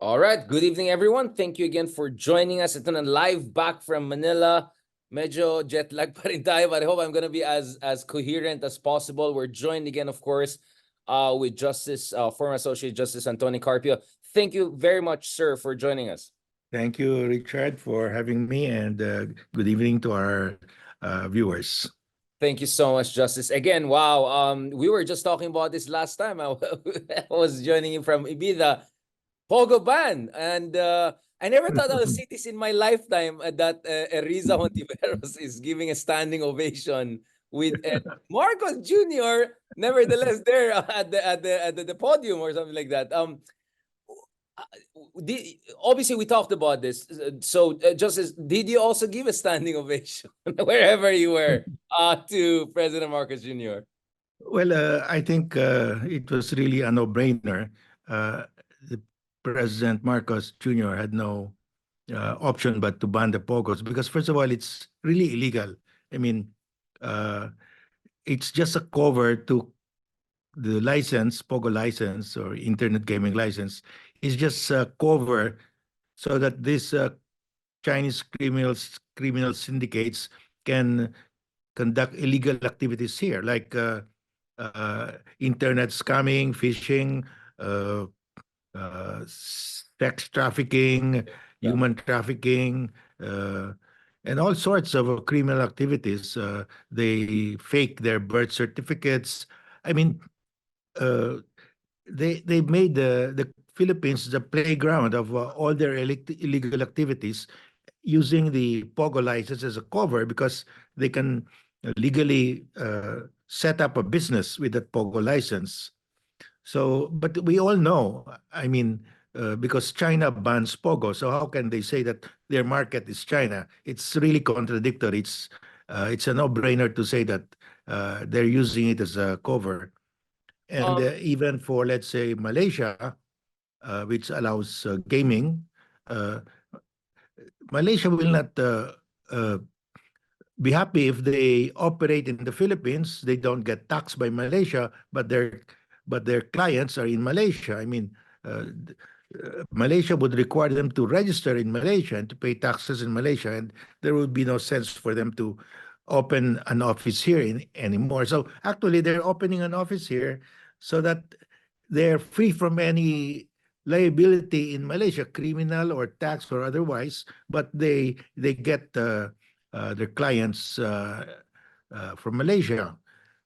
All right, good evening everyone. Thank you again for joining us. Ito na live back from Manila. Medyo jet lag pa rin tayo, but I hope I'm gonna be as coherent as possible. We're joined again, of course, with former Associate Justice Antonio Carpio. Thank you very much, sir, for joining us. Thank you, Richard, for having me, and good evening to our viewers. Thank you so much, Justice. Again, wow. We were just talking about this last time. I was joining you from Ibiza. Pogo ban. And I never thought of cities in my lifetime that Riza Hontiveros is giving a standing ovation with Marcos Jr. Nevertheless there at the podium or something like that. Obviously we talked about this. So Justice, did you also give a standing ovation wherever you were to President Marcos Jr.? Well, I think it was really a no-brainer. The President Marcos Jr. had no option but to ban the POGOs because, first of all, it's really illegal. I mean, uh, it's just a cover to the license, POGO license or internet gaming license, is just a cover so that these Chinese criminal syndicates can conduct illegal activities here, like internet scamming, phishing, uh, sex trafficking, human trafficking, and all sorts of criminal activities. They fake their birth certificates. I mean, uh, they made the Philippines the playground of all their illegal activities, using the POGO license as a cover because they can legally set up a business with that POGO license. So, but we all know, I mean, because China bans POGO, so how can they say that their market is China? It's really contradictory. It's a no-brainer to say that they're using it as a cover. And even for, let's say, Malaysia, which allows gaming, uh, Malaysia will not be happy if they operate in the Philippines. They don't get taxed by Malaysia, but their clients are in Malaysia. I mean, Malaysia would require them to register in Malaysia and to pay taxes in Malaysia, and there would be no sense for them to open an office here anymore. So actually, they're opening an office here so that they're free from any liability in Malaysia, criminal or tax or otherwise, but they get their clients from Malaysia.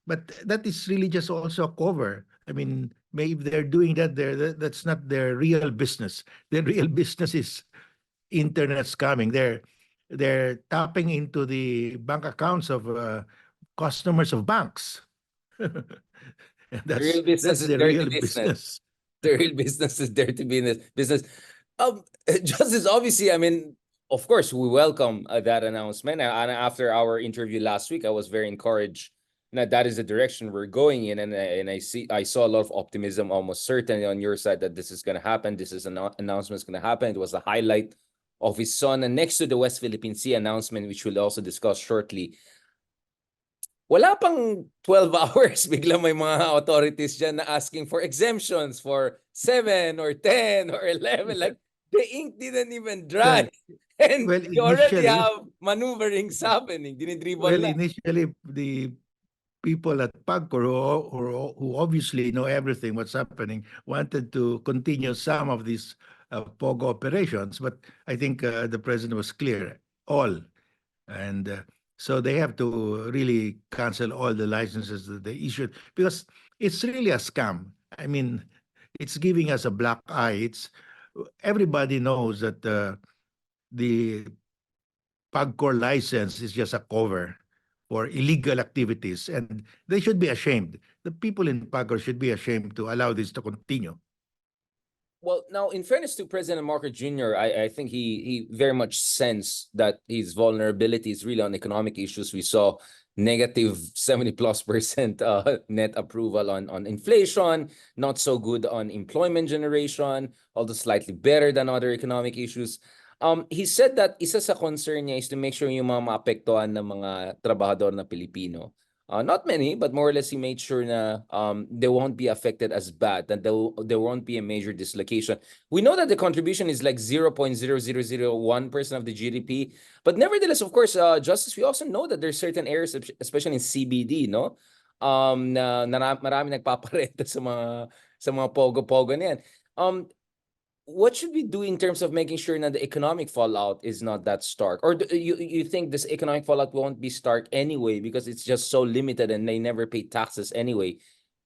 But that is really just also a cover. I mean, maybe they're doing that there. That's not their real business. Their real business is internet scamming. They're tapping into the bank accounts of customers of banks. And The real business that's is the dirty real business. business. The real business is dirty business. Justice, obviously, I mean, of course, we welcome that announcement. And after our interview last week, I was very encouraged that is the direction we're going in. And I saw a lot of optimism, almost certainly on your side, that this is going to happen. This is an announcement is going to happen. It was a highlight of his son. And next to the West Philippine Sea announcement, which we'll also discuss shortly, wala pang 12 hours, bigla may mga authorities dyan na asking for exemptions for 7 or 10 or 11. Like, the ink didn't even dry. And Well, you already initially, have maneuverings happening. Dinidribble na. initially the people at PAGCOR who obviously know everything what's happening wanted to continue some of these POGO operations, but I think the president was clear, all. And so they have to really cancel all the licenses that they issued because it's really a scam. I mean, it's giving us a black eye. Everybody knows that the PAGCOR license is just a cover for illegal activities, and they should be ashamed. The people in PAGCOR should be ashamed to allow this to continue. Well, now, in fairness to President Marcos Jr., I think he very much sensed that his vulnerability is really on economic issues. We saw negative 70+% net approval on inflation, not so good on employment generation, although slightly better than other economic issues. He said that isa sa concern niya is to make sure yung mga maapektuhan ng mga trabahador na Pilipino Not many, but more or less he made sure na they won't be affected as bad, that there won't be a major dislocation. We know that the contribution is like 0.0001% of the GDP, but nevertheless, of course, Justice, we also know that there's certain areas, especially in CBD, no? Marami nagpaparenta sa mga pogo-pogo na yan. What should we do in terms of making sure that the economic fallout is not that stark? Or you think this economic fallout won't be stark anyway because it's just so limited and they never pay taxes anyway?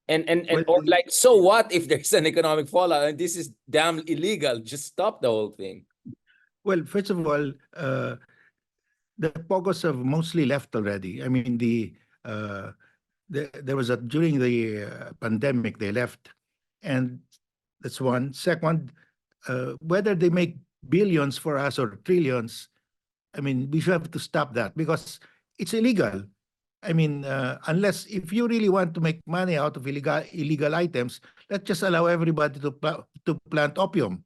And Well, or like, so what if there's an economic fallout and this is damn illegal? Just stop the whole thing. well, first of all, the POGOs have mostly left already. I mean, there was a during the pandemic they left, and that's one. Second, whether they make billions for us or trillions, I mean, we should have to stop that because it's illegal. I mean, unless if you really want to make money out of illegal items, let's just allow everybody to plant opium.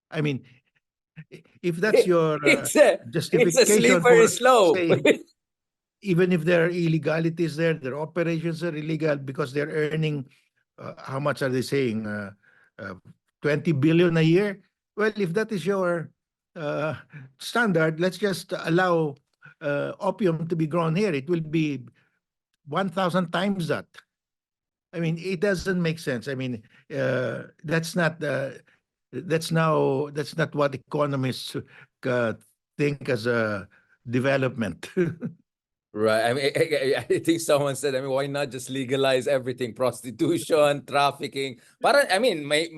I mean, if that's your It's a justification slippery for slope. saying even if there are illegalities there, their operations are illegal because they're earning, how much are they saying? Uh, 20 billion a year? Well, if that is your uh, standard, let's just allow opium to be grown here. It will be 1,000 times that. I mean, it doesn't make sense. I mean, that's not what economists uh, think as a development. Right. I mean, I think someone said, I mean, why not just legalize everything? Prostitution, trafficking. Para, I mean, may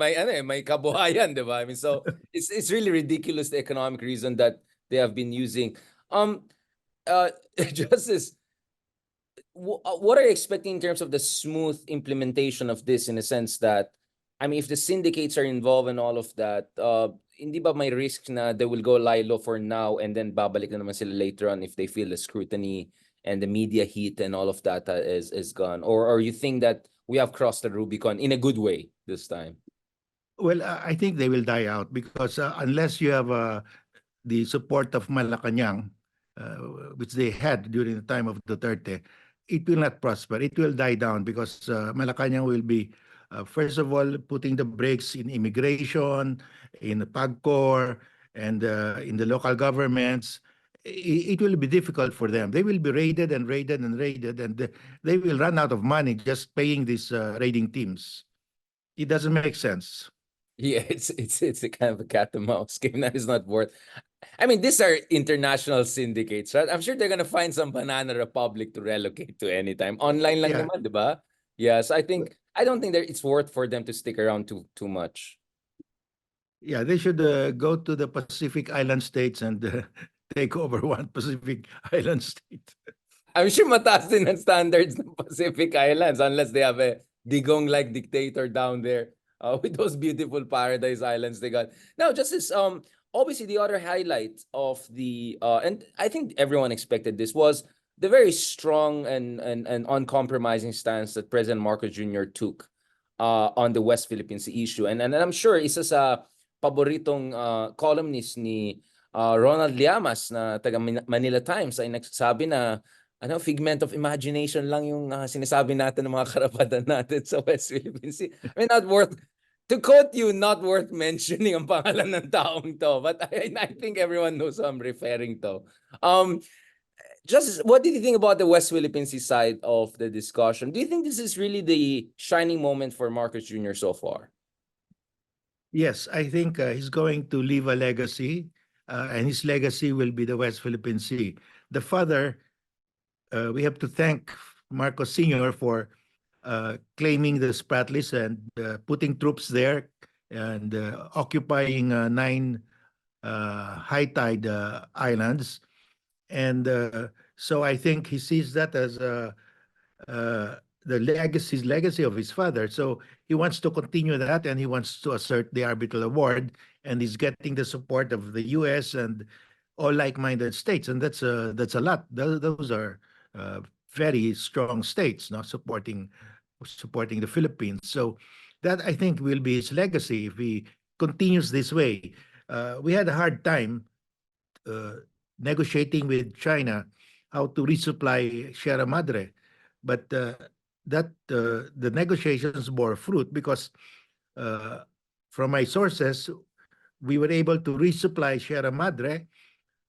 kabuhayan, di ba? I mean, so it's really ridiculous, the economic reason that they have been using. Um, Justice, what are you expecting in terms of the smooth implementation of this, in a sense that, I mean, if the syndicates are involved in all of that, hindi ba may risk na they will go lie low for now and then babalik na naman sila later on if they feel the scrutiny and the media heat and all of that is gone? Or you think that we have crossed the Rubicon in a good way this time? Well, I think they will die out because unless you have the support of Malacanang, which they had during the time of Duterte, it will not prosper. It will die down because Malacanang will be, first of all, putting the brakes in immigration, in the PAGCOR, and in the local governments. It will be difficult for them. They will be raided and raided and raided, and they will run out of money just paying these raiding teams. It doesn't make sense. Yeah, it's a kind of a cat and mouse game that is not worth. I mean, these are international syndicates, right? I'm sure they're gonna find some banana republic to relocate to anytime. Online lang Yeah, naman, di ba? Yes, I don't think that it's worth for them to stick around too much. yeah, they should go to the Pacific Island states and take over one Pacific Island state. I'm sure mataas din ang standards ng Pacific Islands unless they have a digong-like dictator down there with those beautiful paradise islands they got. Now, just as obviously the other highlight of the and I think everyone expected this, was the very strong and uncompromising stance that President Marcos Jr. took on the West Philippine Sea issue. And I'm sure isa sa paboritong columnist ni Ronald Llamas na taga Manila Times ay nagsasabi na figment of imagination lang yung sinasabi natin ng mga karapatan natin sa West Philippine Sea. I mean, not worth, to quote you, not worth mentioning ang pangalan ng taong to. But I think everyone knows who I'm referring to. Justice, what did you think about the West Philippine Sea side of the discussion? Do you think this is really the shining moment for Marcos Jr. so far? Yes, I think he's going to leave a legacy, and his legacy will be the West Philippine Sea. The father, we have to thank Marcos Sr. for claiming the Spratlys and putting troops there and occupying 9 high tide islands. And so I think he sees that as the legacy of his father. So he wants to continue that, and he wants to assert the arbitral award, and he's getting the support of the U.S. and all like-minded states, and that's a lot. Those are very strong states, not supporting the Philippines. So that, I think, will be his legacy if he continues this way. We had a hard time negotiating with China how to resupply Sierra Madre. but the negotiations bore fruit because uh, from my sources, we were able to resupply Sierra Madre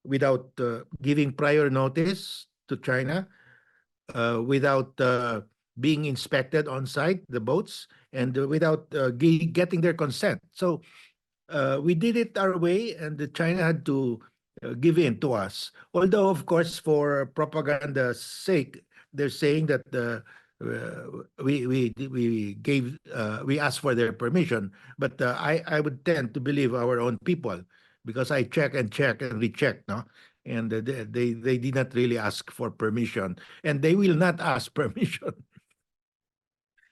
without giving prior notice to China, without being inspected on site, the boats, and without getting their consent. So we did it our way, and China had to give in to us. Although, of course, for propaganda's sake, they're saying that we asked for their permission. But I would tend to believe our own people because I check and recheck, no. And they did not really ask for permission, and they will not ask permission.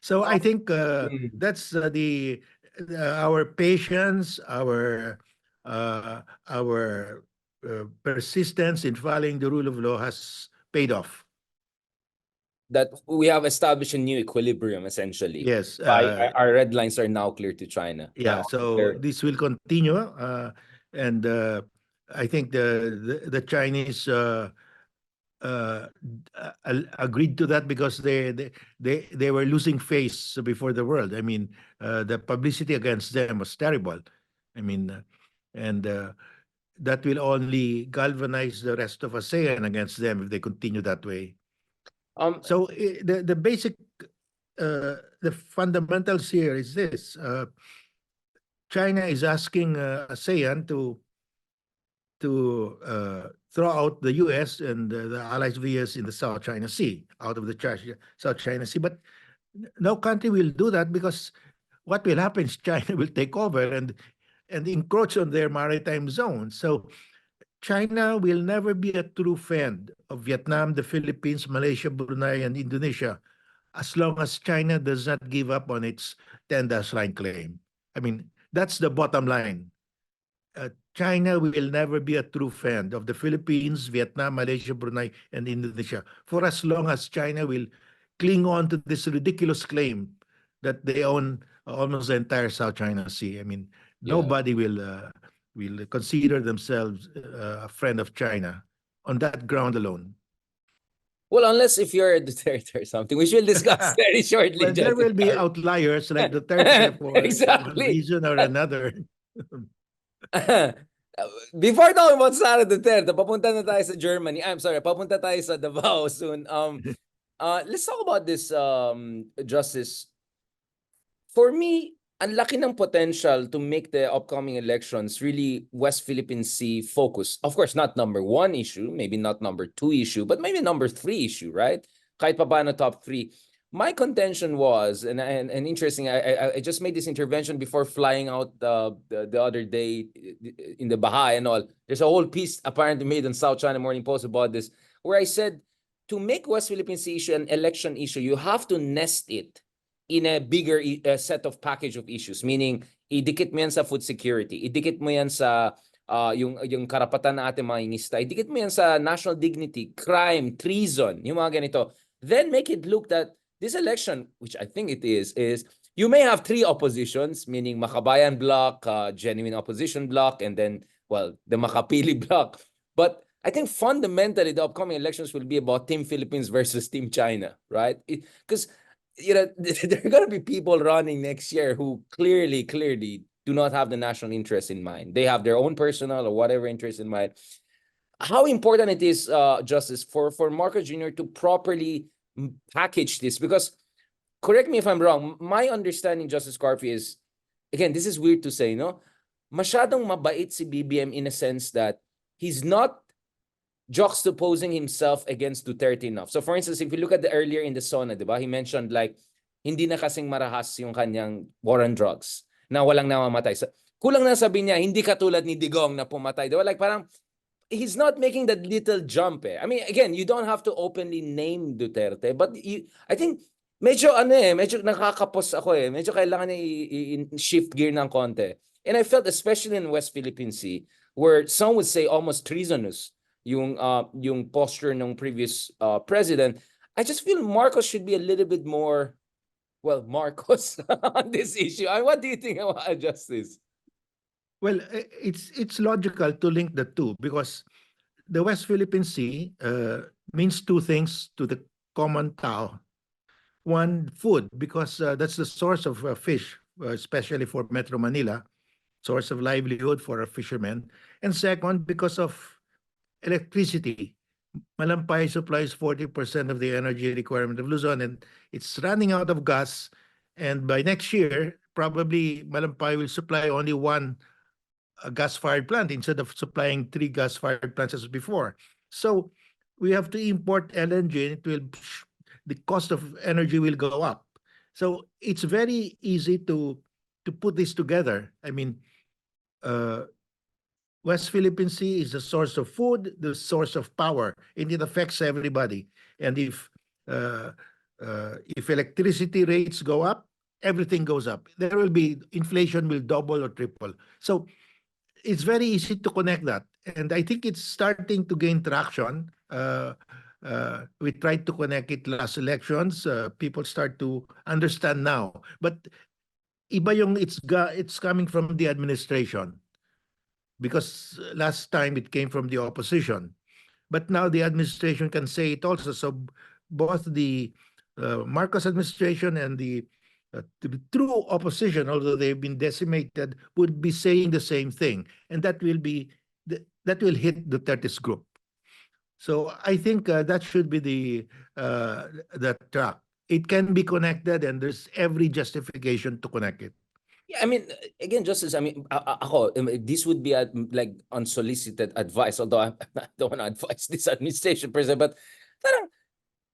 So I think Mm. that's our patience, our persistence in following the rule of law has paid off. That we have established a new equilibrium essentially. Yes, Our red lines are now clear to China. yeah. So this will continue, and I think the Chinese agreed to that because they were losing face before the world. I mean, the publicity against them was terrible. I mean, and that will only galvanize the rest of ASEAN against them if they continue that way. um So the basic, the fundamentals here is this: China is asking ASEAN to throw out the U.S. and the allies of the U.S. in the South China Sea, out of the South China Sea. But no country will do that because what will happen is China will take over and encroach on their maritime zone. So China will never be a true friend of Vietnam, the Philippines, Malaysia, Brunei, and Indonesia as long as China does not give up on its 10-line claim. I mean, that's the bottom line. China will never be a true friend of the Philippines, Vietnam, Malaysia, Brunei, and Indonesia for as long as China will cling on to this ridiculous claim that they own almost the entire South China Sea. I mean, yeah. nobody will consider themselves a friend of China on that ground alone. Well, unless if you're a Duterte or something, which we'll discuss very shortly, Well, there Justice will be Carl. outliers like Duterte for one Exactly. reason or another. Before talking about Sara Duterte, papunta na tayo sa Germany. I'm sorry, papunta tayo sa Davao soon. Let's talk about this, Justice. For me, ang laki ng potential to make the upcoming elections really West Philippine Sea focus. Of course, not number one issue, maybe not number two issue, but maybe number three issue, right? Kahit pa paano top three. My contention was, and interesting, I just made this intervention before flying out the other day in the Baha and all. There's a whole piece apparently made on South China Morning Post about this, where I said, to make West Philippine Sea issue an election issue, you have to nest it in a bigger set of package of issues. Meaning, idikit mo yan sa food security, idikit mo yan sa yung karapatan na ating mga ingista, idikit mo yan sa national dignity, crime, treason, yung mga ganito. Then make it look that this election, which I think it is you may have three oppositions, meaning Makabayan bloc, genuine opposition bloc, and then, well, the Makapili bloc. But I think fundamentally the upcoming elections will be about Team Philippines versus Team China, right? Because you know, there are going to be people running next year who clearly do not have the national interest in mind. They have their own personal or whatever interest in mind. How important it is, Justice, for Marcos Jr. to properly package this? Because, correct me if I'm wrong, my understanding, Justice Carpy, is, again, this is weird to say, no? Masyadong mabait si BBM in a sense that he's not juxtaposing himself against Duterte enough. So for instance, if you look at the earlier in the SONA, diba, he mentioned like, hindi na kasing marahas yung kanyang war on drugs, na walang namamatay. So, kulang na sabi niya, hindi katulad ni Digong na pumatay. Diba? Like parang, he's not making that little jump eh. I mean, again, you don't have to openly name Duterte, but I think, medyo nakakapos ako eh. Medyo kailangan niya i-shift gear ng konti. And I felt, especially in West Philippine Sea, where some would say almost treasonous, yung posture ng previous president, I just feel Marcos should be a little bit more, well, Marcos on this issue. What do you think about Justice? Well, it's logical to link the two because the West Philippine Sea means two things to the common Tao One, food, because that's the source of fish, especially for Metro Manila, source of livelihood for our fishermen. And second, because of electricity. Malampay supplies 40% of the energy requirement of Luzon, and it's running out of gas. And by next year, probably Malampay will supply only one gas-fired plant instead of supplying three gas-fired plants as before. So we have to import LNG, and the cost of energy will go up. So it's very easy to put this together. I mean, uh, West Philippine Sea is the source of food, the source of power, and it affects everybody. And uh, if electricity rates go up, everything goes up. There will be inflation will double or triple. So it's very easy to connect that, and I think it's starting to gain traction. We tried to connect it last elections. People start to understand now, but iba yung it's coming from the administration because last time it came from the opposition. But now the administration can say it also. So both the Marcos administration and the true opposition, although they've been decimated, would be saying the same thing, and that will hit Duterte's group. So I think that should be the track. It can be connected, and there's every justification to connect it. Yeah, I mean, again, Justice, I mean, ako, this would be like unsolicited advice, although I don't want to advise this administration per se, but parang,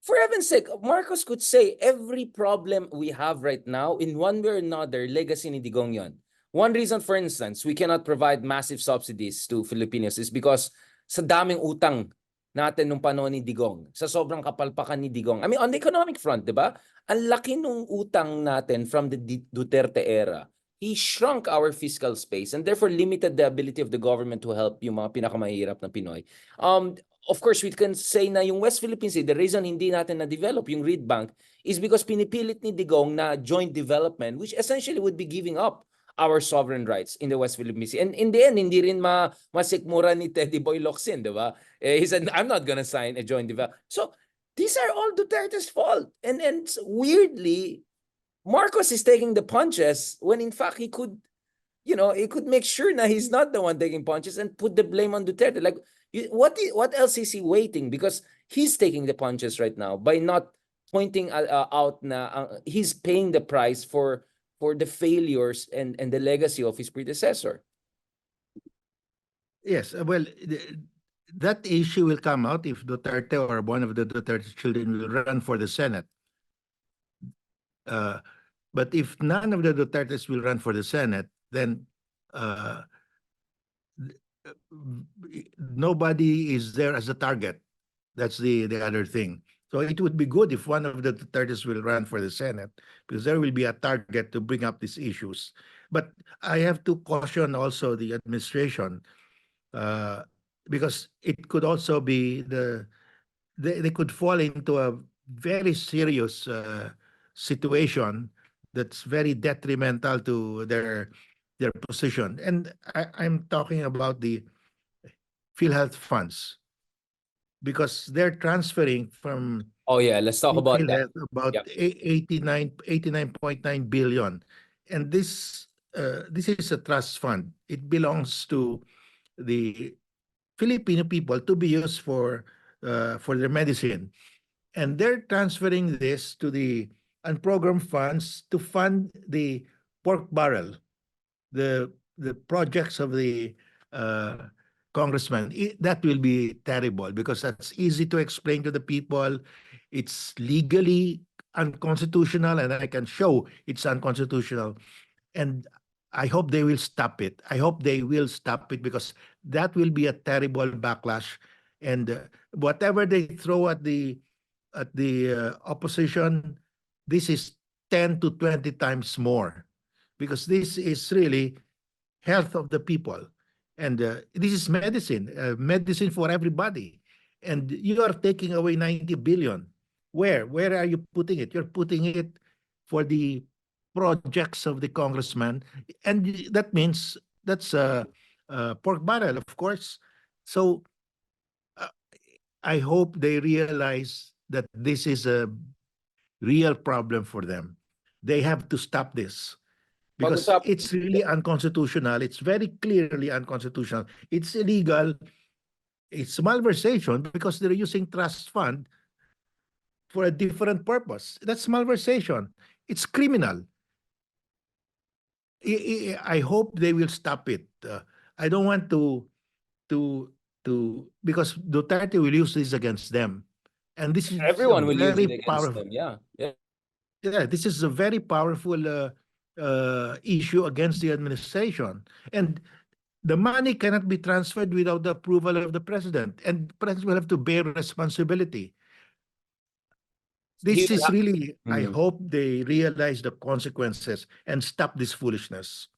for heaven's sake, Marcos could say every problem we have right now, in one way or another, legacy ni Digong yon. One reason, for instance, we cannot provide massive subsidies to Filipinos is because sa daming utang natin nung panahon ni Digong, sa sobrang kapalpakan ni Digong. I mean, on the economic front, di ba? Ang laki nung utang natin from the Duterte era. He shrunk our fiscal space and therefore limited the ability of the government to help yung mga pinakamahirap na Pinoy. Of course, we can say na yung West Philippine Sea, the reason hindi natin na-develop yung Reed Bank is because pinipilit ni Digong na joint development, which essentially would be giving up our sovereign rights in the West Philippine Sea. And in the end, hindi rin masikmura ni Teddy Boy Locsin, di ba? He said, I'm not gonna sign a joint development. So, these are all Duterte's fault. And weirdly, Marcos is taking the punches when in fact he could, he could make sure that he's not the one taking punches and put the blame on Duterte. Like, what else is he waiting? Because he's taking the punches right now by not pointing out na he's paying the price for the failures and the legacy of his predecessor. Yes, well, that issue will come out if Duterte or one of the Duterte children will run for the Senate. But if none of the Dutertes will run for the Senate, then nobody is there as a target. That's the other thing. So it would be good if one of the Dutertes will run for the Senate, because there will be a target to bring up these issues. But I have to caution also the administration, because it could also be they could fall into a very serious situation that's very detrimental to their position. And I'm talking about the PhilHealth funds, because they're transferring from Oh yeah, let's talk about that. PhilHealth about Yep. 89.9 billion. And this is a trust fund. It belongs to the Filipino people to be used for their medicine. And they're transferring this to the unprogrammed funds to fund the pork barrel, the projects of the congressman. That will be terrible, because that's easy to explain to the people. It's legally unconstitutional, and I can show it's unconstitutional. And I hope they will stop it. I hope they will stop it, because that will be a terrible backlash. And whatever they throw at the opposition, this is 10 to 20 times more, because this is really health of the people. And this is medicine, medicine for everybody. And you are taking away 90 billion. Where are you putting it? You're putting it for the projects of the congressman. And that means that's a pork barrel, of course. So uh, I hope they realize that this is a real problem for them. They have to stop this because Pag-usap, it's really unconstitutional. It's very clearly unconstitutional. It's illegal. It's malversation because they're using trust fund for a different purpose. That's malversation. It's criminal. I hope they will stop it. I don't want to because Duterte will use this against them, and this is a everyone will use very it against powerful. them. Yeah. Yeah. Yeah, this is a very powerful issue against the administration, and the money cannot be transferred without the approval of the president, and the president will have to bear responsibility. He This will is really, I have, hope they realize the consequences and stop this foolishness.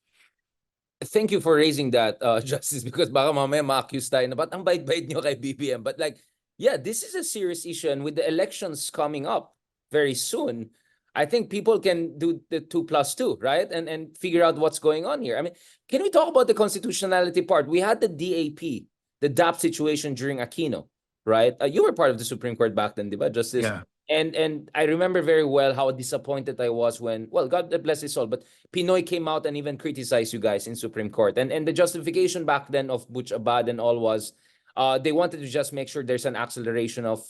thank you for raising that, Justice, because baka mamaya ma-accuse tayo na, ba't ang bait-bait nyo kay BBM? But like, yeah, this is a serious issue. And with the elections coming up very soon, I think people can do the 2+2, right? And figure out what's going on here. I mean, can we talk about the constitutionality part? We had the DAP, the DAP situation during Aquino, right? You were part of the Supreme Court back then, di ba, Justice? Yeah. And I remember very well how disappointed I was when, well, God bless his soul, but Pinoy came out and even criticized you guys in Supreme Court. And the justification back then of Butch Abad and all was they wanted to just make sure there's an acceleration of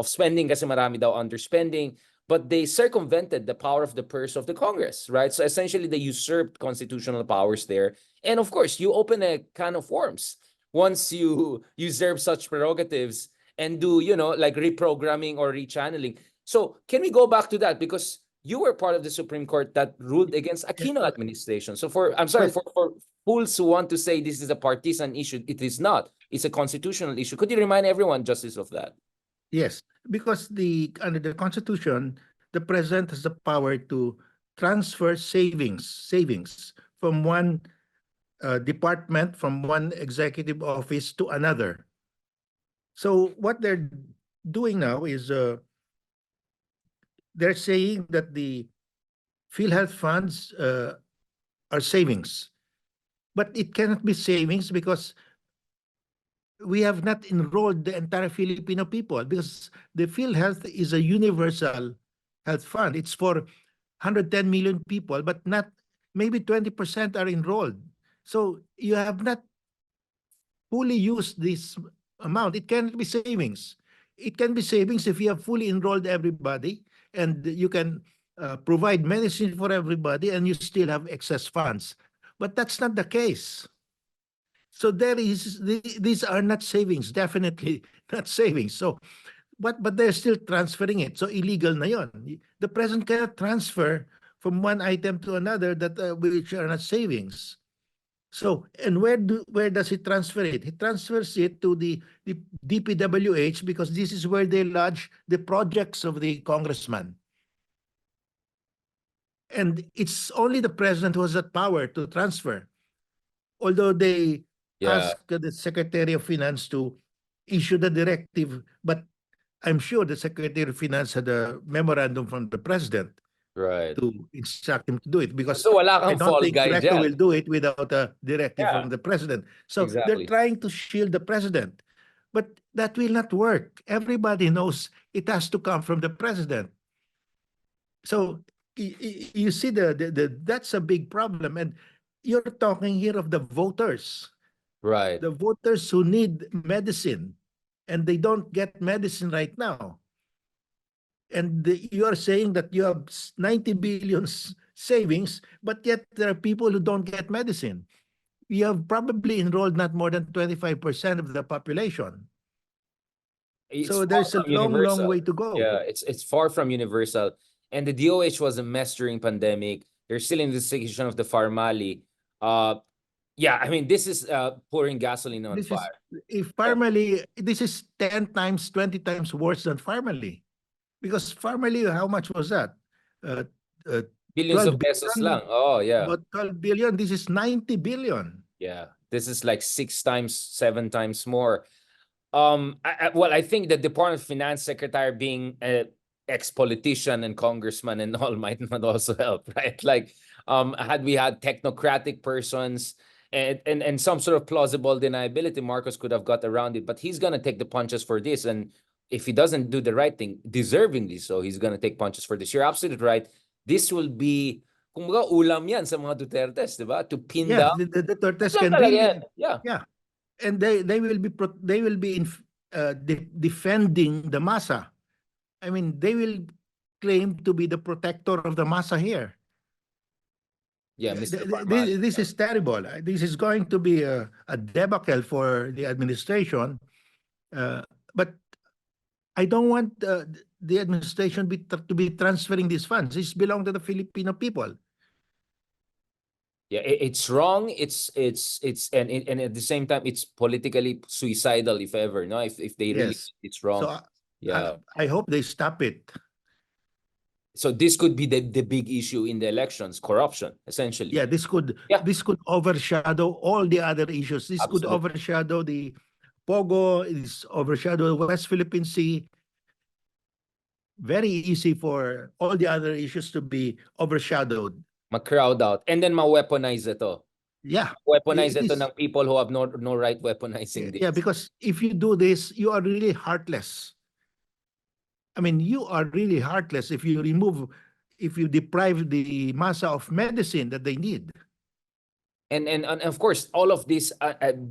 spending kasi marami daw underspending. But they circumvented the power of the purse of the Congress, right? So essentially they usurped constitutional powers there. And of course, you open a can of worms once you usurp such prerogatives and do, like reprogramming or rechanneling. So can we go back to that? Because you were part of the Supreme Court that ruled against Aquino administration. So I'm sorry, Well, for fools who want to say this is a partisan issue, it is not. It's a constitutional issue. Could you remind everyone, Justice, of that? yes, because under the Constitution, the president has the power to transfer savings from one department, from one executive office to another. So what they're doing now is they're saying that the PhilHealth funds are savings, but it cannot be savings because we have not enrolled the entire Filipino people, because the PhilHealth is a universal health fund. It's for 110 million people, but not maybe 20% are enrolled. So you have not fully used this amount. It cannot be savings. It can be savings if you have fully enrolled everybody and you can provide medicine for everybody and you still have excess funds. But that's not the case. So these are not savings, definitely not savings. So but they're still transferring it. So illegal na yon. The president cannot transfer from one item to another that which are not savings. So, and where does he transfer it? He transfers it to the DPWH because this is where they lodge the projects of the congressman. And it's only the president who has that power to transfer. Although they ask the Secretary of Finance to issue the directive, but I'm sure the Secretary of Finance had a memorandum from the president to instruct him to do it, because So wala I kang don't fall think guy Recto dyan. will do it without a directive Yeah, from the president. So they're exactly. trying to shield the president, but that will not work. Everybody knows it has to come from the president. So you see that's a big problem, and you're talking here of the voters. Right. The voters who need medicine and they don't get medicine right now. And you are saying that you have 90 billion savings, but yet there are people who don't get medicine. You have probably enrolled not more than 25% of the population. It's So far there's a from long universal. way to go. Yeah, it's far from universal. And the DOH was a mess during pandemic. They're still in the situation of the Farmali. Yeah, I mean, this is pouring gasoline on This is, fire. if Farmally, this is 10 times, 20 times worse than Farmally. Because Farmally, how much was that? Uh, uh, Billions 12 of pesos billion, lang. Oh, yeah. about 12 billion. This is 90 billion. Yeah. This is like 6 times, 7 times more. I think the Department of Finance Secretary being a ex-politician and congressman and all might not also help, right? Like, had we had technocratic persons and some sort of plausible deniability, Marcos could have got around it. But he's gonna take the punches for this. And if he doesn't do the right thing, deservingly so, he's gonna take punches for this. You're absolutely right. This will be, kumbaga, ulam yan sa mga Dutertes, di ba? To pin Yeah, down. the Duterte Ulam can talaga yan. really, Yeah. yeah, and they will be they will be defending the masa. I mean, they will claim to be the protector of the masa here. Yeah, Mr. Formal. This is terrible. This is going to be a debacle for the administration. But I don't want the administration to be transferring these funds. These belong to the Filipino people. Yeah, it's wrong. And at the same time, it's politically suicidal, if ever. No, if they really Yes. it's wrong. So Yeah. I hope they stop it. So this could be the big issue in the elections, corruption, essentially. Yeah, Yeah. this could overshadow all the other issues. This could Absolutely. overshadow the POGO, is overshadow the West Philippine Sea. Very easy for all the other issues to be overshadowed. Ma-crowd out. And then ma-weaponize ito. Yeah. Weaponize it ito is. ng people who have no right weaponizing this. Yeah, because if you do this, you are really heartless. I mean, you are really heartless if you deprive the masa of medicine that they need. And of course, all of this,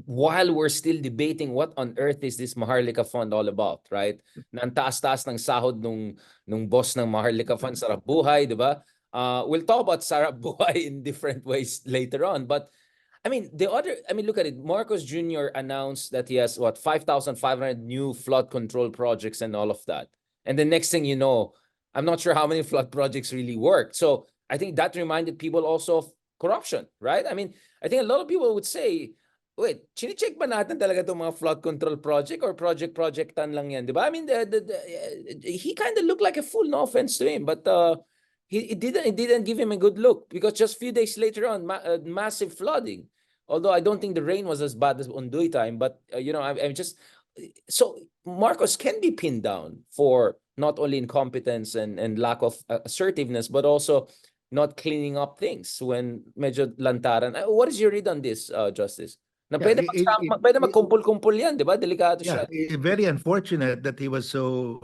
while we're still debating what on earth is this Maharlika Fund all about, right? Na ang taas-taas ng sahod nung boss ng Maharlika Fund, Sarap Buhay, di ba? We'll talk about Sarap Buhay in different ways later on. But I mean, look at it. Marcos Jr. announced that he has, 5,500 new flood control projects and all of that. And the next thing you know, I'm not sure how many flood projects really worked. So I think that reminded people also of corruption, right? I mean, I think a lot of people would say, wait, chine-check ba natin talaga itong mga flood control project or project-projectan lang yan, di ba? I mean, he kind of looked like a fool, no offense to him, but it didn't give him a good look, because just a few days later on, massive flooding. Although I don't think the rain was as bad as Ondoy time, but I'm just, so Marcos can be pinned down for not only incompetence and lack of assertiveness, but also not cleaning up things when medyo lantaran. What is your read on this, Justice? Na Yeah, pwede magkumpul-kumpul yan, di ba? Delikado siya. very unfortunate that he was so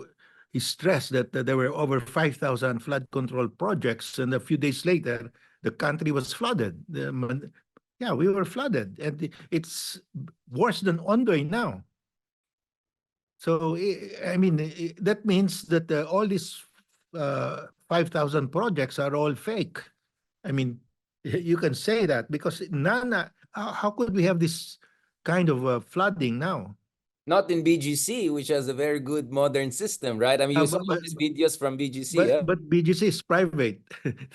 stressed that there were over 5,000 flood control projects, and a few days later, the country was flooded. Yeah, we were flooded, and it's worse than Ondoy now. So, I mean, that means that all these 5,000 projects are all fake. I mean, you can say that because how could we have this kind of flooding now? Not in BGC, which has a very good modern system, right? I mean, you saw these videos from BGC. But BGC is private.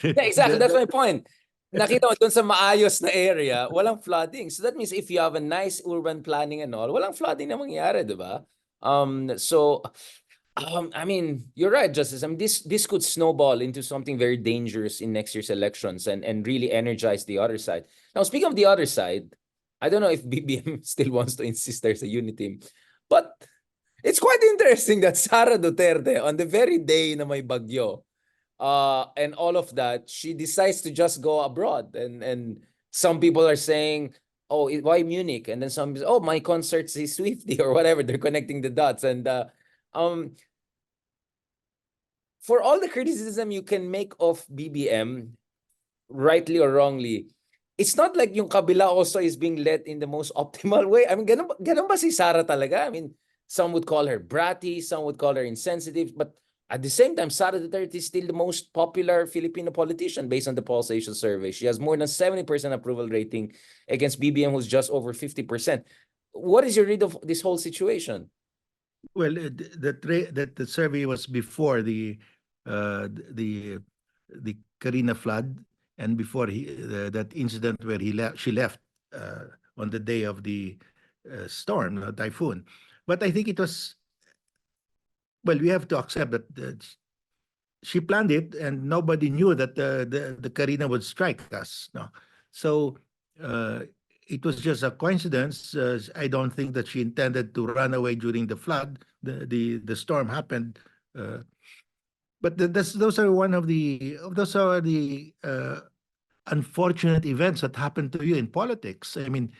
Yeah, exactly. That's my point. Nakita mo dun sa maayos na area, walang flooding. So that means if you have a nice urban planning and all, walang flooding na mangyayari, di ba? I mean, you're right, Justice. I mean, this could snowball into something very dangerous in next year's elections and really energize the other side. Now, speaking of the other side, I don't know if BBM still wants to insist there's a unity team, but it's quite interesting that Sara Duterte, on the very day na may bagyo, and all of that, she decides to just go abroad. And some people are saying, oh, why Munich? And then some, oh, my concerts is Swifty or whatever. They're connecting the dots. And for all the criticism you can make of BBM, rightly or wrongly, it's not like yung kabila also is being led in the most optimal way. I mean, ganun ba si Sara talaga? I mean, some would call her bratty, some would call her insensitive, but at the same time, Sara Duterte is still the most popular Filipino politician based on the Pulse Asia survey. She has more than 70% approval rating against BBM, who's just over 50%. What is your read of this whole situation? Well, the survey was before the Karina flood, and before that incident where she left on the day of the storm, typhoon. But I think it was, well, we have to accept that she planned it, and nobody knew that the Karina would strike us. No, so it was just a coincidence. I don't think that she intended to run away during the flood. The storm happened, but those are the unfortunate events that happen to you in politics. I mean,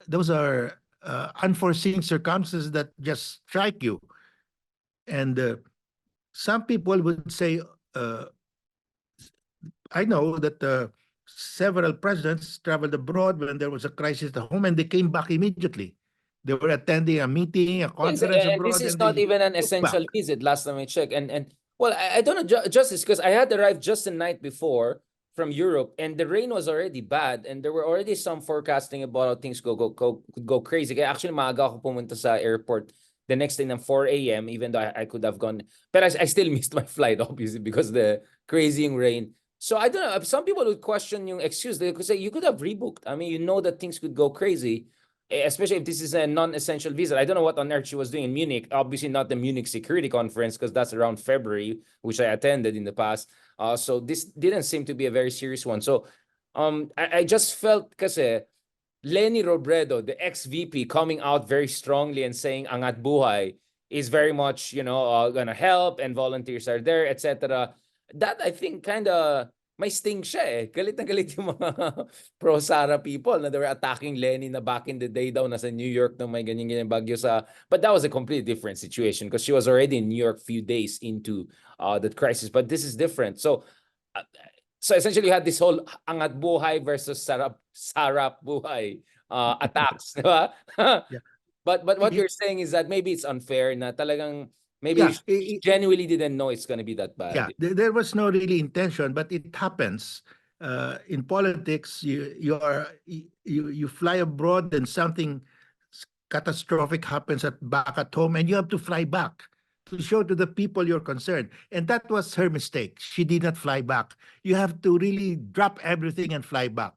those are unforeseen circumstances that just strike you. And some people would say, I know that several presidents traveled abroad when there was a crisis at home, and they came back immediately. They were attending a meeting, a conference And this abroad, is and not they even an took back. essential visit. Last time I checked, and well, I don't know, Justice, because I had arrived just the night before from Europe, and the rain was already bad, and there were already some forecasting about how things could go crazy. Kaya actually, maaga ako pumunta sa airport the next day ng 4 a.m. Even though I could have gone, but I still missed my flight obviously because the crazy rain. So I don't know. Some people would question yung excuse. They could say you could have rebooked. I mean, you know that things could go crazy, especially if this is a non-essential visit. I don't know what on earth she was doing in Munich. Obviously not the Munich Security Conference because that's around February, which I attended in the past. So this didn't seem to be a very serious one. So I just felt kasi Lenny Robredo, the ex-VP, coming out very strongly and saying Angat Buhay is very much, gonna help and volunteers are there, etc. That I think kind of may sting siya eh. Galit na galit yung mga pro-SARA people na they were attacking Lenny na back in the day daw nasa New York nang may ganyan-ganyan bagyo sa... But that was a completely different situation because she was already in New York few days into that crisis. But this is different. So essentially you had this whole Angat Buhay versus Sarap Buhay attacks, di ba? Yeah. But what you're saying is that maybe it's unfair na talagang maybe Yeah, she genuinely didn't know it's gonna be that yeah, bad. there was no really intention, but it happens. In politics, you fly abroad and something catastrophic happens back at home, and you have to fly back to show to the people you're concerned. And that was her mistake. She did not fly back. You have to really drop everything and fly back.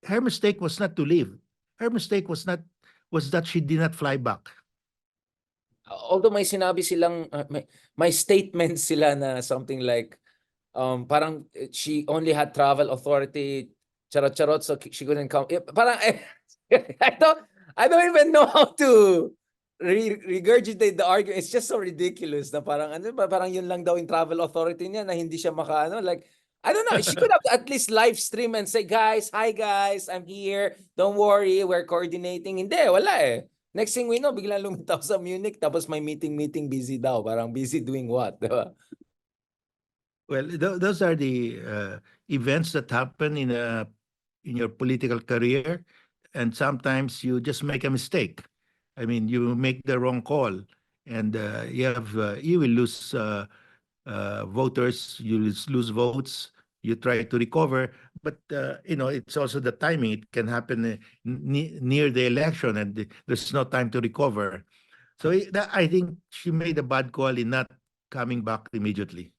Her mistake was not to leave. Her mistake was that she did not fly back. Although may sinabi silang may statements sila na something like parang she only had travel authority charot so she couldn't come. Parang I don't even know how to regurgitate the argument. It's just so ridiculous na parang ano ba parang yun lang daw yung travel authority niya na hindi siya makaano like I don't know. She could have at least live stream and say, guys, hi guys, I'm here. Don't worry, we're coordinating. Hindi, wala eh. Next thing we know, biglang lumitaw sa Munich, tapos may meeting, busy daw. Parang busy doing what? Diba? Well, those are the events that happen in your political career, and sometimes you just make a mistake. I mean, you make the wrong call, and you will lose voters, you will lose votes. You try to recover, but it's also the timing. It can happen near the election, and there's no time to recover. So I think she made a bad call in not coming back immediately.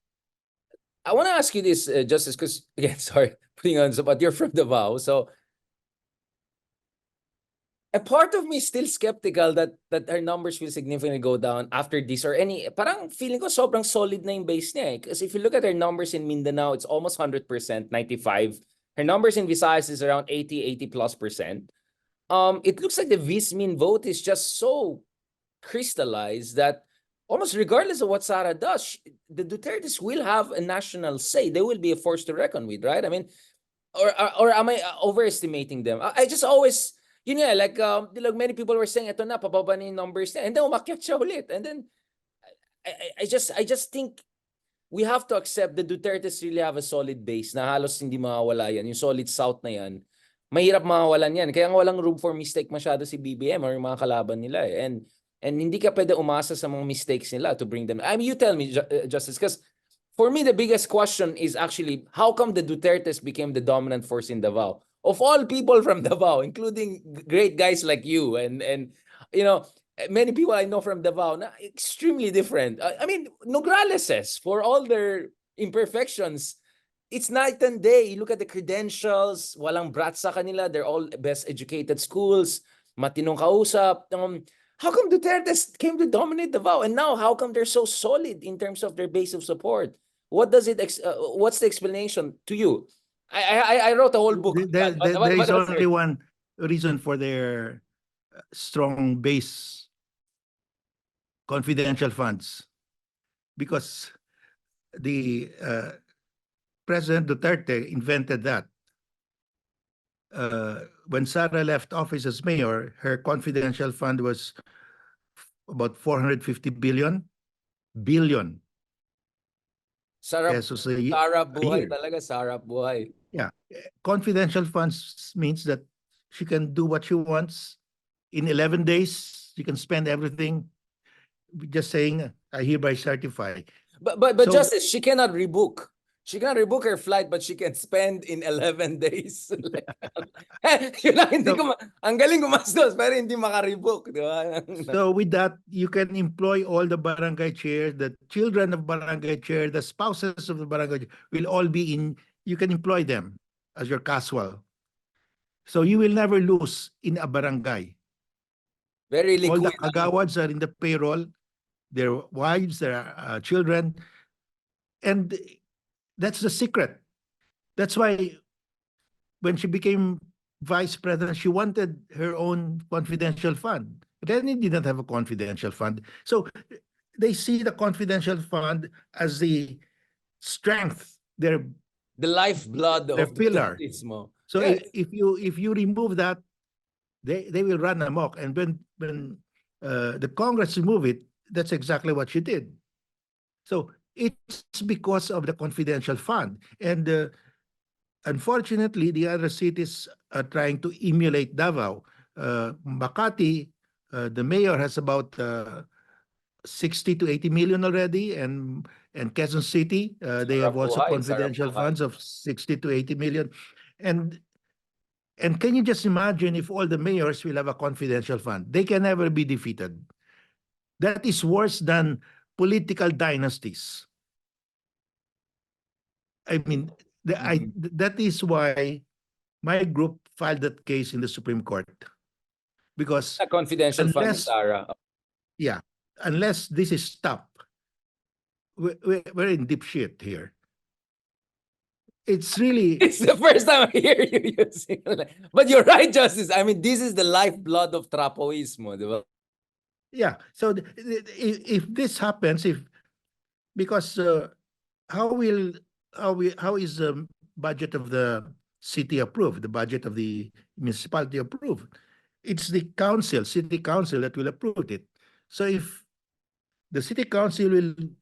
I want to ask you this, Justice, because again, sorry, putting on, but you're from Davao, so a part of me is still skeptical that her numbers will significantly go down after this or any. Parang feeling ko sobrang solid na yung base niya eh. Because if you look at her numbers in Mindanao, it's almost 100%, 95. Her numbers in Visayas is around 80+%. It looks like the Vismin vote is just so crystallized that almost regardless of what SARA does, the Dutertes will have a national say. They will be a force to reckon with, right? I mean, or am I overestimating them? I just always, like many people were saying, ito na, pababa na yung numbers niya. And then umakyat siya ulit. And then I just think we have to accept the Dutertes really have a solid base na halos hindi mawawala yan. Yung solid South na yan, mahirap mawawalan yan. Kaya nga walang room for mistake masyado si BBM or yung mga kalaban nila eh. And hindi ka pwede umasa sa mga mistakes nila to bring them. I mean, you tell me, Justice, because for me, the biggest question is actually, how come the Dutertes became the dominant force in Davao? Of all people from Davao, including great guys like you and many people I know from Davao, na extremely different. I mean, Nograles, for all their imperfections, it's night and day. You look at the credentials, walang brat sa kanila. They're all best educated schools, matinong kausap. How come Duterte came to dominate Davao? And now, how come they're so solid in terms of their base of support? What's the explanation to you? I wrote a whole book. There is only one reason for their strong base: confidential funds. Because the President Duterte invented that. When SARA left office as mayor, her confidential fund was about 450 billion Sarap, pesos sarap a buhay year. talaga, sarap buhay. Yeah. Confidential funds means that she can do what she wants in 11 days. She can spend everything just saying, I hereby certify. But So, Justice, she cannot rebook. She can rebook her flight, but she can spend in 11 days. Like, yun lang, hindi so, ko, ang galing gumastos, pero hindi makarebook, di ba? so with that, you can employ all the barangay chairs, the children of barangay chair, the spouses of the barangay chair will all be in, you can employ them as your casual. So you will never lose in a barangay. Very All the liquid. kagawads are in the payroll, their wives, their children, and that's the secret. That's why when she became vice president, she wanted her own confidential fund. Lenny did not have a confidential fund. So they see the confidential fund as the strength, The lifeblood their of pillar. Dutertismo. So Yes. if you remove that, they will run amok. And when the Congress remove it, that's exactly what she did. So it's because of the confidential fund. And unfortunately, the other cities are trying to emulate Davao. Makati, the mayor has about 60 to 80 million already, and Quezon City, they have also Sarap confidential buhay. funds of 60 to 80 million. And and can you just imagine if all the mayors will have a confidential fund? They can never be defeated. That is worse than political dynasties. I mean, Mhm. that is why my group filed that case in the Supreme Court, because A confidential fund ni unless, Sarah. yeah, unless this is stopped, we're in deep shit here. It's really, It's the first time I hear you using it. But you're right, Justice. I mean, this is the lifeblood of Trapoismo, di ba? yeah. So if this happens, if because how will how is the budget of the city approved? The budget of the municipality approved? It's the council, city council, that will approve it. So if the city council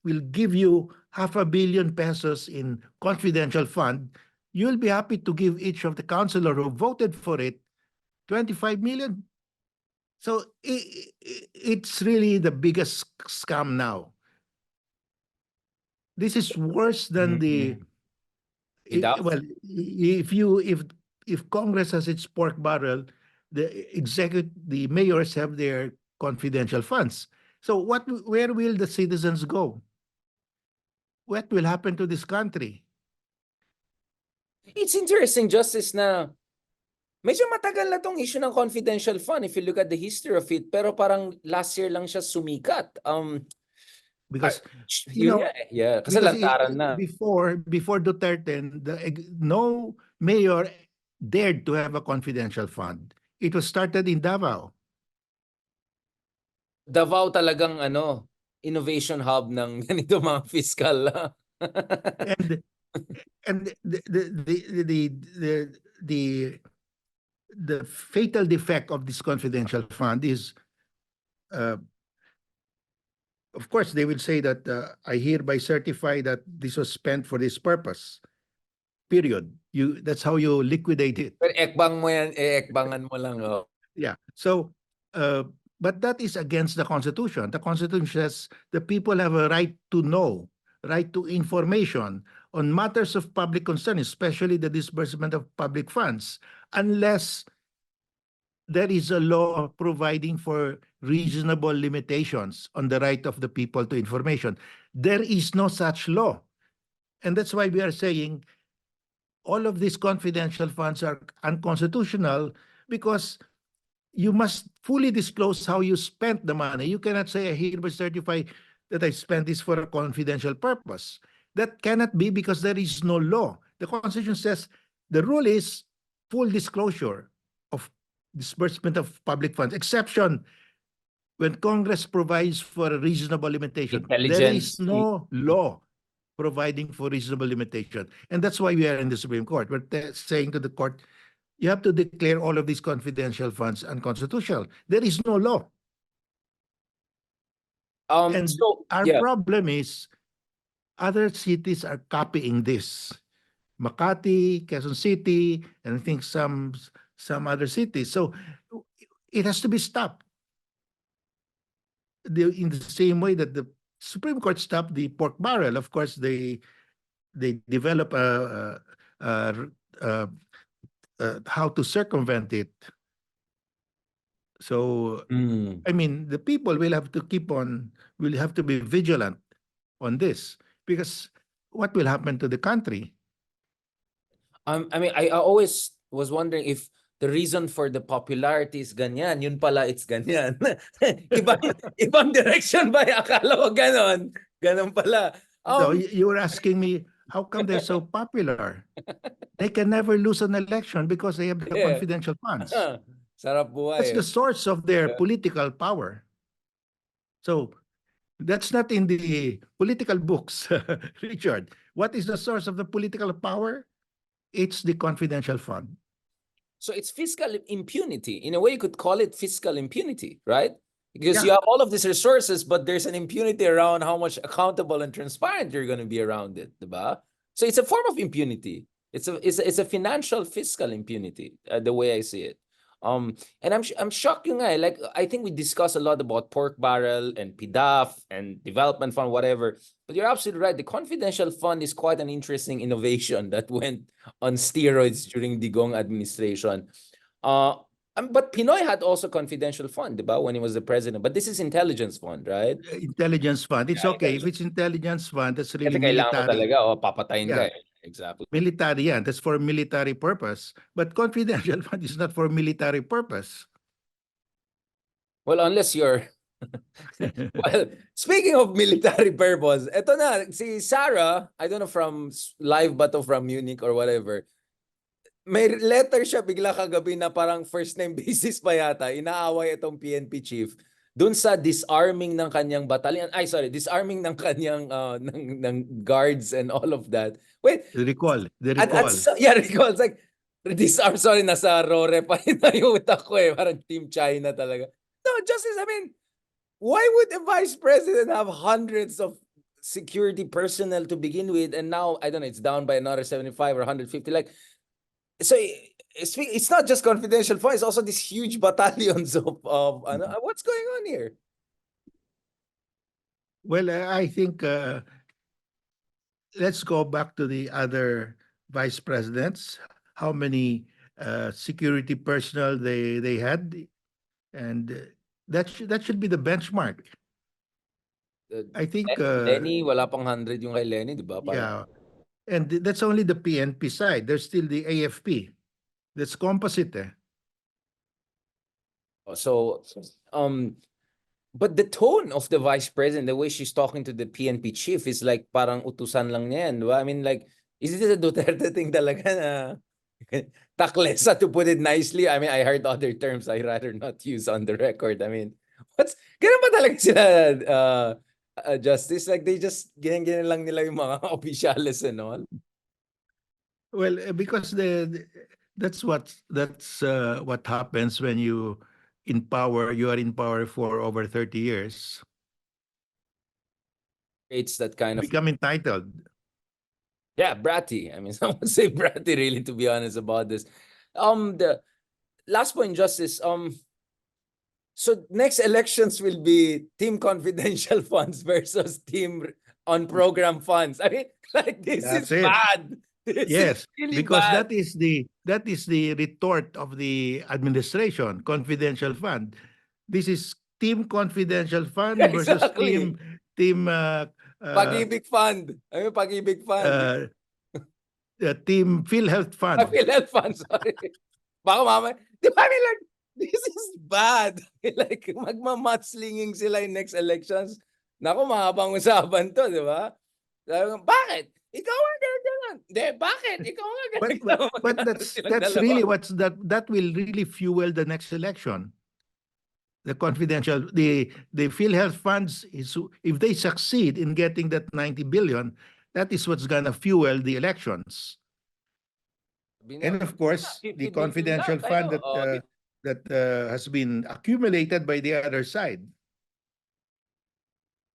will give you 500 million pesos in confidential fund, you'll be happy to give each of the councilor who voted for it 25 million. So it's really the biggest scam now. This is worse than the, Mhm. Enough? well, if Congress has its pork barrel, the mayors have their confidential funds. So where will the citizens go? What will happen to this country? It's interesting, Justice, na medyo matagal na tong issue ng confidential fund if you look at the history of it, pero parang last year lang siya sumikat. Because you Yun know nga eh. Yeah, kasi because lantaran na. before Duterte, no mayor dared to have a confidential fund. It was started in Davao. Davao talagang innovation hub ng ganito mga fiscal. And the the fatal defect of this confidential fund is, uh, of course, they will say that I hereby certify that this was spent for this purpose. Period. That's how you liquidate it. Pero ekbang mo yan, ekbangan mo lang. Oh. Yeah. So, uh, but that is against the Constitution. The Constitution says the people have a right to know, right to information on matters of public concern, especially the disbursement of public funds, unless there is a law providing for reasonable limitations on the right of the people to information. There is no such law. And that's why we are saying all of these confidential funds are unconstitutional, because you must fully disclose how you spent the money. You cannot say, I hereby certify that I spent this for a confidential purpose. That cannot be, because there is no law. The Constitution says the rule is full disclosure of disbursement of public funds, exception when Congress provides for a reasonable limitation. There is Intelligence. no law providing for reasonable limitation. And that's why we are in the Supreme Court. We're saying to the court, you have to declare all of these confidential funds unconstitutional. There is no law. And So our yeah. problem is other cities are copying this. Makati, Quezon City, and I think some other cities. So it has to be stopped. In the same way that the Supreme Court stopped the pork barrel. Of course, they develop a, a, how to circumvent it. So Mm. I mean, the people will have to will have to be vigilant on this because what will happen to the country? I mean, I always was wondering if the reason for the popularity is ganyan, yun pala it's ganyan. Ibang direction ba? Akala ko ganon. Ganon pala. No, you were asking me how come they're so popular? They can never lose an election because they have the Yeah. confidential funds. Sarap That's buhay. the source of their Yeah. political power. So that's not in the political books, Richard. What is the source of the political power? It's the confidential fund. So it's fiscal impunity. In a way, you could call it fiscal impunity, right? Because you Yeah. have all of these resources, but there's an impunity around how much accountable and transparent you're going to be around it, diba? So it's a form of impunity. It's a financial fiscal impunity, the way I see it. And I'm shocked yung nga, like I think we discussed a lot about pork barrel and PDAF and development fund, whatever. But you're absolutely right. The confidential fund is quite an interesting innovation that went on steroids during Digong administration. Uh, but Pinoy had also confidential fund, diba, when he was the president. But this is intelligence fund, right? Intelligence fund. It's Yeah, okay. If intelligence. it's intelligence fund, that's Kasi really kailangan mo military. talaga, papatayin ka Yeah. eh. Exactly. Military, yeah. That's for military purpose. But confidential fund is not for military purpose. Well, unless you're... Well, speaking of military purpose, eto na, si SARA, I don't know from live ba to from Munich or whatever, may letter siya bigla kagabi na parang first name basis pa yata, inaaway itong PNP chief dun sa disarming ng kanyang battalion. Ay, sorry, disarming ng kanyang ng guards and all of that. Wait, The recall. The at recall. yeah, recall, it's like disarm, sorry, nasa Rore pa rin na yung utak ko eh, parang Team China talaga. No, Justice, I mean, why would a vice president have hundreds of security personnel to begin with, and now I don't know, it's down by another 75 or 150? Like, so it's not just confidential funds, it's also these huge battalions of what's going on here? Well, I think let's go back to the other vice presidents. How many security personnel they had, and that should be the benchmark. I think Lenny, wala pang 100 yung kay Lenny, di ba? Parang, yeah, and that's only the PNP side. There's still the AFP. That's composite. so but the tone of the vice president, the way she's talking to the PNP chief is like parang utusan lang niya yan, di ba? I mean, like, is it a Duterte thing talaga na taklesa, to put it nicely? I mean, I heard other terms I rather not use on the record. I mean, ganun ba talaga sila, Justice? Like, they just ganyan lang nila yung mga opisyales and all? Well, because that's what happens when you are in power for over 30 years. It's that kind of... Become entitled. Yeah, bratty. I mean, some would say bratty, really, to be honest about this. The last point, Justice. So next elections will be team confidential funds versus team on program funds. I mean, like, this That's is it. bad. This Yes, is really because bad. that is the retort of the administration, confidential fund. This is team confidential fund versus Exactly. team Pag-ibig fund. I mean, pag-ibig fund. team PhilHealth fund. PhilHealth fund, sorry. Baka mama, di ba, I mean, like, this is bad. Like, magmamudslinging sila in next elections. Naku, mahabang usapan to, di ba? Bakit? Ikaw nga ganyan. Hindi, bakit? Ikaw nga ganyan. But that's really that will really fuel the next election. The confidential, the PhilHealth funds is, if they succeed in getting that 90 billion, that is what's gonna fuel the elections. And of course, the 50 billion confidential lang fund tayo. that, that, has been accumulated by the other side.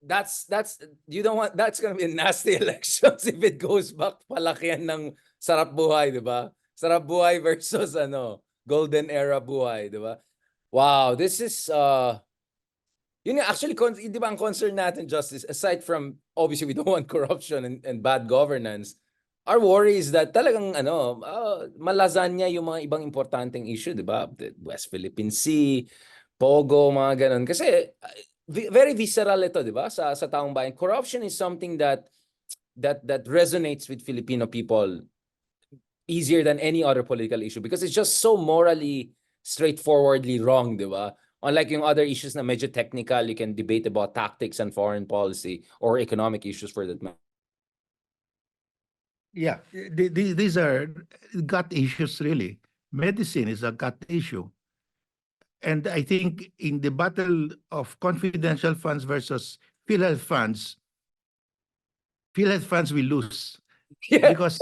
that's you don't want that's gonna be nasty elections if it goes back palakihan ng sarap buhay, di ba? Sarap buhay versus golden era buhay, di ba? Wow, this is yun nga, actually, di ba ang concern natin, Justice, aside from, obviously, we don't want corruption and bad governance, our worry is that talagang, malasanya yung mga ibang importanteng issue, di ba? The West Philippine Sea, Pogo, mga ganun. Kasi, very visceral ito, di ba? Sa taong bayan. Corruption is something that resonates with Filipino people easier than any other political issue because it's just so morally straightforwardly wrong, di ba? Unlike yung other issues na medyo technical, you can debate about tactics and foreign policy or economic issues for that matter. Yeah, these are gut issues, really. Medicine is a gut issue. And I think in the battle of confidential funds versus PhilHealth funds will lose Yeah, because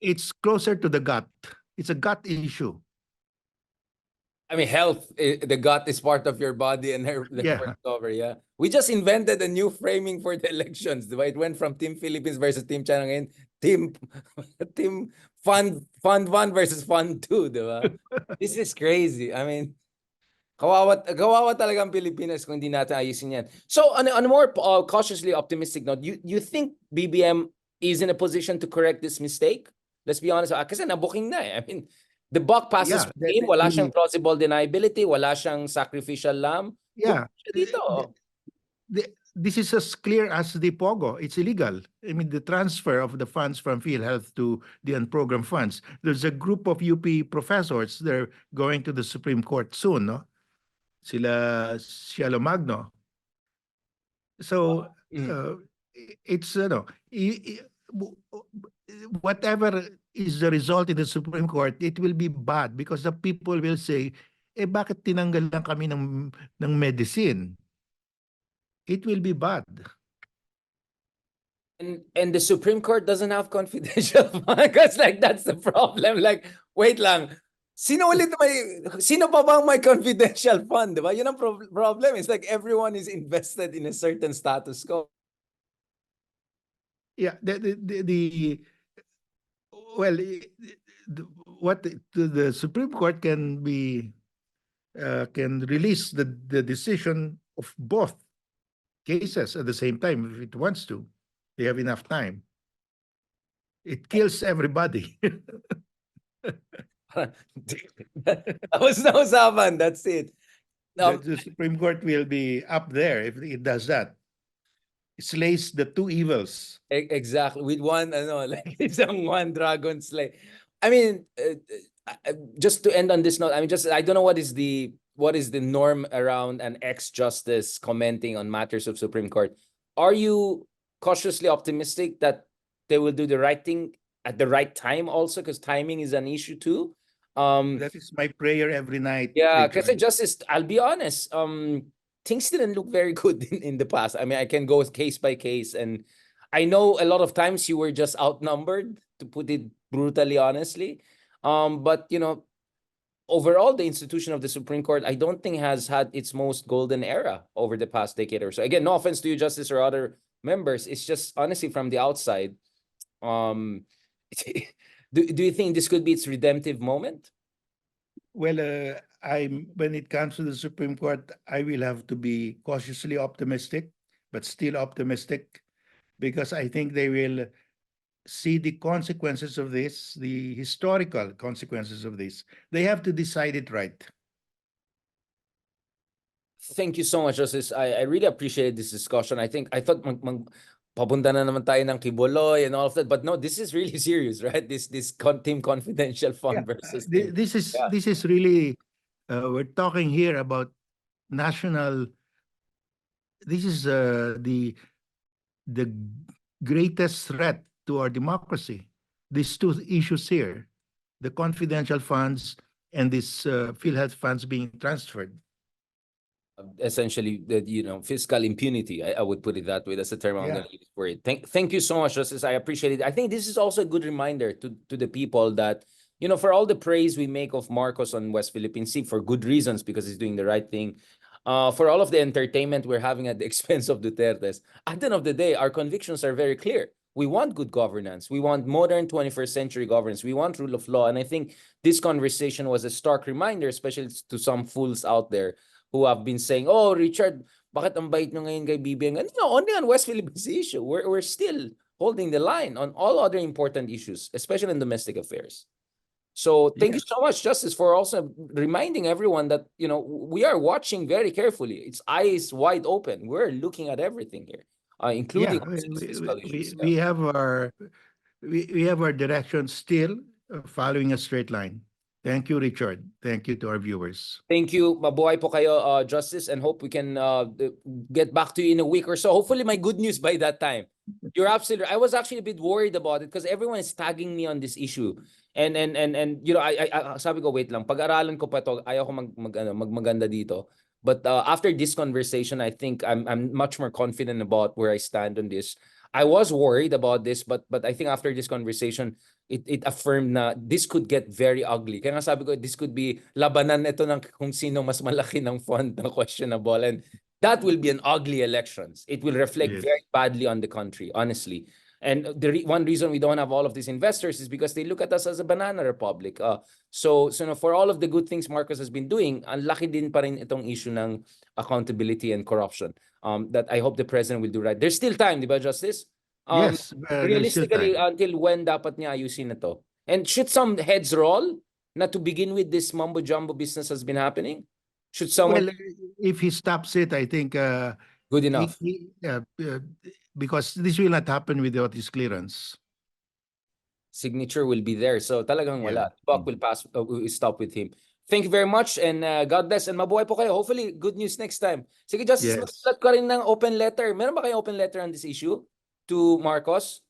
it's closer to the gut. It's a gut issue. I mean, health, the gut is part of your body and Yeah. cover, yeah. We just invented a new framing for the elections, diba? It went from Team Philippines versus Team China ngayon, Team Fund 1 versus Fund 2, diba? This is crazy. I mean, kawawa talaga ang Pilipinas kung hindi natin ayusin yan. So, on a more cautiously optimistic note, you think BBM is in a position to correct this mistake? Let's be honest. Kasi nabuking na eh. I mean, the buck passes from him. Wala siyang plausible deniability. Wala siyang sacrificial lamb. Yeah. Dito. This is as clear as the POGO. It's illegal. I mean, the transfer of the funds from PhilHealth to the unprogrammed funds. There's a group of UP professors. They're going to the Supreme Court soon, no? Sila Cielo Magno. So, it's, whatever is the result in the Supreme Court, it will be bad because the people will say, bakit tinanggal lang kami ng medicine? It will be bad. And the Supreme Court doesn't have confidential because that's the problem. Like, wait lang. Sino pa bang may confidential fund, diba? Yun ang problem. It's like everyone is invested in a certain status quo. Yeah, what the Supreme Court can release the decision of both cases at the same time if it wants to. They have enough time. It kills everybody. That was no usapan. That's it. The Supreme Court will be up there if it does that. It slays the two evils. Exactly. With one, like isang one dragon slay. I mean, just to end on this note, I mean, I don't know what is the norm around an ex-justice commenting on matters of Supreme Court. Are you cautiously optimistic that they will do the right thing at the right time also? Because timing is an issue too. That is my prayer every night. Yeah, because Justice, I'll be honest, things didn't look very good in the past. I mean, I can go case by case, and I know a lot of times you were just outnumbered, to put it brutally honestly. But overall, the institution of the Supreme Court, I don't think has had its most golden era over the past decade or so. Again, no offense to you, Justice, or other members. It's just honestly from the outside. Do you think this could be its redemptive moment? Well, when it comes to the Supreme Court, I will have to be cautiously optimistic, but still optimistic, because I think they will see the consequences of this, the historical consequences of this. They have to decide it right. Thank you so much, Justice. I really appreciated this discussion. I thought papunta na naman tayo ng Kiboloy and all of that, but no, this is really serious, right? This team confidential fund versus this is really we're talking here about national. This is the greatest threat to our democracy. These two issues here, the confidential funds and this PhilHealth funds being transferred. Essentially, fiscal impunity. I would put it that way. That's the term I'm going to use for it. Thank you so much, Justice. I appreciate it. I think this is also a good reminder to the people that, for all the praise we make of Marcos on West Philippine Sea for good reasons, because he's doing the right thing. for all of the entertainment we're having at the expense of Duterte's, at the end of the day, our convictions are very clear. We want good governance. We want modern 21st century governance. We want rule of law. And I think this conversation was a stark reminder, especially to some fools out there who have been saying, oh, Richard, bakit ang bait nyo ngayon kay BBM? And, only on West Philippine Sea issue. We're still holding the line on all other important issues, especially in domestic affairs. So thank you so much, Justice, for also reminding everyone that, we are watching very carefully. It's eyes wide open. We're looking at everything here, including fiscal issues. We have our direction still following a straight line. Thank you, Richard. Thank you to our viewers. Thank you. Mabuhay po kayo, Justice, and hope we can get back to you in a week or so. Hopefully, my good news by that time. You're absolutely. I was actually a bit worried about it because everyone is tagging me on this issue, and I sabi ko, wait lang, pag-aralan ko pa to. Ayaw ko magmaganda dito. But after this conversation, I think I'm much more confident about where I stand on this. I was worried about this, but I think after this conversation, it affirmed na this could get very ugly. Kaya nga sabi ko, this could be labanan ito ng kung sino mas malaki ng fund na questionable. And that will be an ugly elections. It will reflect very badly on the country, honestly. And the one reason we don't have all of these investors is because they look at us as a banana republic. So for all of the good things Marcos has been doing, ang laki din pa rin itong issue ng accountability and corruption. That I hope the president will do right. There's still time, di ba, Justice? Yes, Realistically, until when dapat niya ayusin na to? And should some heads roll na to begin with this mumbo jumbo business has been happening? Should someone? Well, if he stops it, I think good enough. Because this will not happen without his clearance. Signature will be there. So talagang wala. Buck will pass. Will stop with him. Thank you very much and God bless and mabuhay po kayo. Hopefully, good news next time. Sige, Justice, magsulat ka rin ng open letter. Meron ba kayong open letter on this issue to Marcos?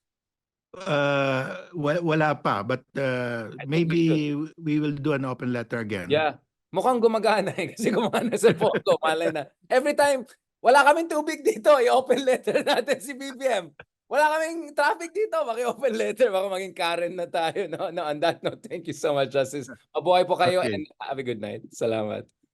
Wala pa, but maybe we will do an open letter again. Yeah. Mukhang gumagana kasi gumana sa POGO. Malay na. Every time, wala kaming tubig dito, i-open letter natin si BBM. Wala kaming traffic dito, maki-open letter, baka maging Karen na tayo. No, on that note, thank you so much, Justice. Mabuhay po kayo and have a good night. Salamat.